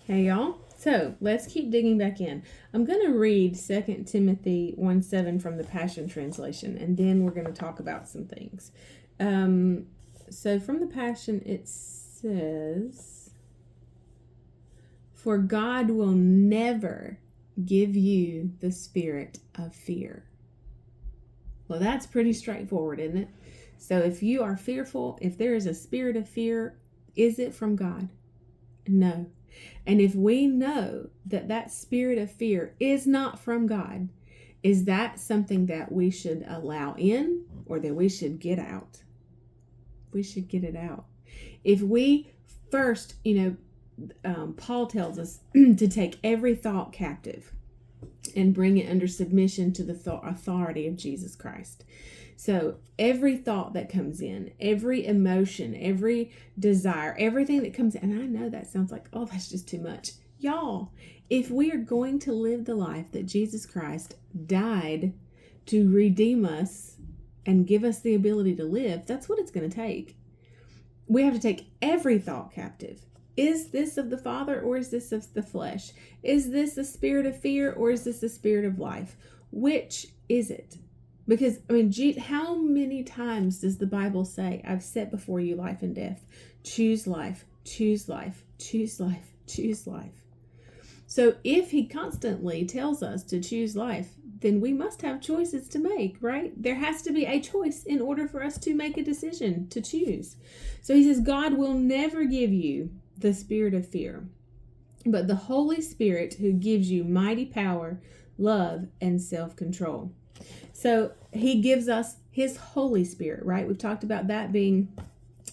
Hey y'all. So let's keep digging back in. I'm going to read 2 Timothy 1:7 from the Passion Translation, and then we're going to talk about some things. So from the Passion, it says, "For God will never give you the spirit of fear." Well, that's pretty straightforward, isn't it? So if you are fearful, if there is a spirit of fear, is it from God? No. And if we know that that spirit of fear is not from God, is that something that we should allow in or that we should get out? We should get it out. If we first, Paul tells us to take every thought captive and bring it under submission to the authority of Jesus Christ. So every thought that comes in, every emotion, every desire, everything that comes in, and I know that sounds like, oh, that's just too much. Y'all, if we are going to live the life that Jesus Christ died to redeem us and give us the ability to live, that's what it's going to take. We have to take every thought captive. Is this of the Father or is this of the flesh? Is this a spirit of fear or is this a spirit of life? Which is it? Because, how many times does the Bible say, I've set before you life and death? Choose life, choose life, choose life, choose life. So if he constantly tells us to choose life, then we must have choices to make, right? There has to be a choice in order for us to make a decision to choose. So he says, God will never give you the spirit of fear, but the Holy Spirit who gives you mighty power, love, and self-control. So he gives us his Holy Spirit, right? We've talked about that being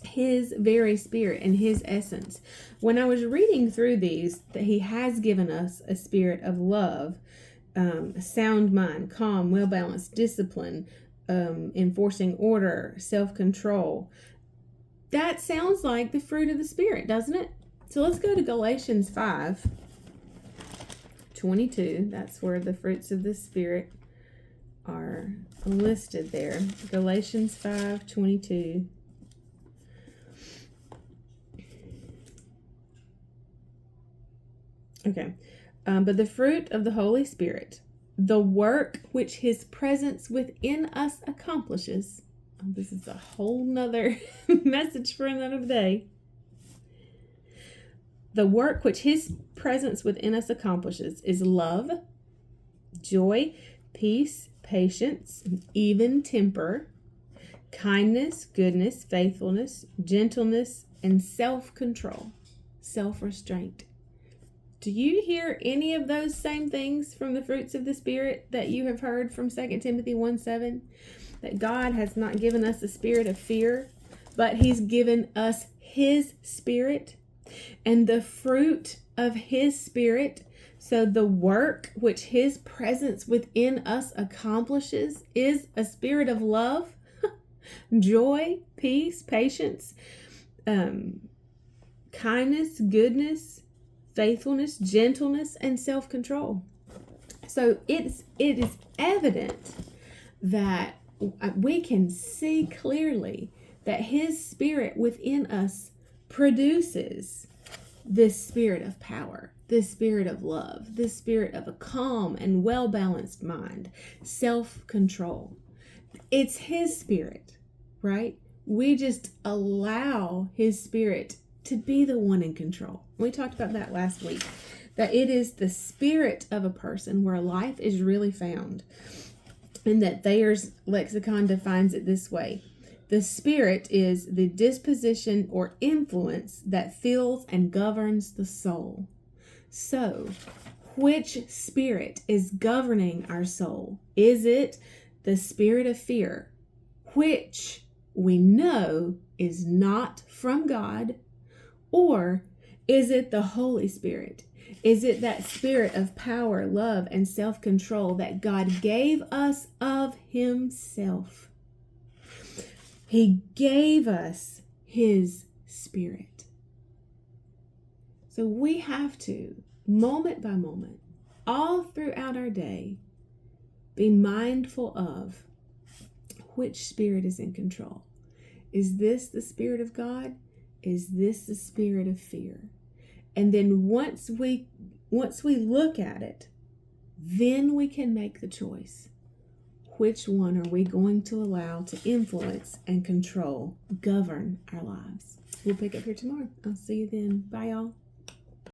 his very spirit and his essence. When I was reading through these, that he has given us a spirit of love, a sound mind, calm, well-balanced, discipline, enforcing order, self-control. That sounds like the fruit of the Spirit, doesn't it? So let's go to Galatians 5:22. That's where the fruits of the Spirit are listed there. Galatians 5:22. Okay. But the fruit of the Holy Spirit, the work which his presence within us accomplishes. Oh, this is a whole nother message for another day. The work which his presence within us accomplishes is love, joy, peace, patience, even temper, kindness, goodness, faithfulness, gentleness, and self-control, self-restraint. Do you hear any of those same things from the fruits of the Spirit that you have heard from 2 Timothy 1:7? That God has not given us a spirit of fear, but he's given us his Spirit and the fruit of his Spirit. So the work which his presence within us accomplishes is a spirit of love, joy, peace, patience, kindness, goodness, faithfulness, gentleness, and self-control. So it is evident that we can see clearly that his Spirit within us produces this spirit of power, this spirit of love, this spirit of a calm and well-balanced mind, self-control. It's his Spirit, right? We just allow his Spirit to be the one in control. We talked about that last week, that it is the spirit of a person where life is really found. And that Thayer's lexicon defines it this way. The spirit is the disposition or influence that fills and governs the soul. So, which spirit is governing our soul? Is it the spirit of fear, which we know is not from God? Or is it the Holy Spirit? Is it that spirit of power, love, and self-control that God gave us of himself? He gave us his Spirit. So we have to, moment by moment, all throughout our day, be mindful of which spirit is in control. Is this the Spirit of God? Is this the spirit of fear? And then once we look at it, then we can make the choice. Which one are we going to allow to influence and control, govern our lives? We'll pick up here tomorrow. I'll see you then. Bye, y'all.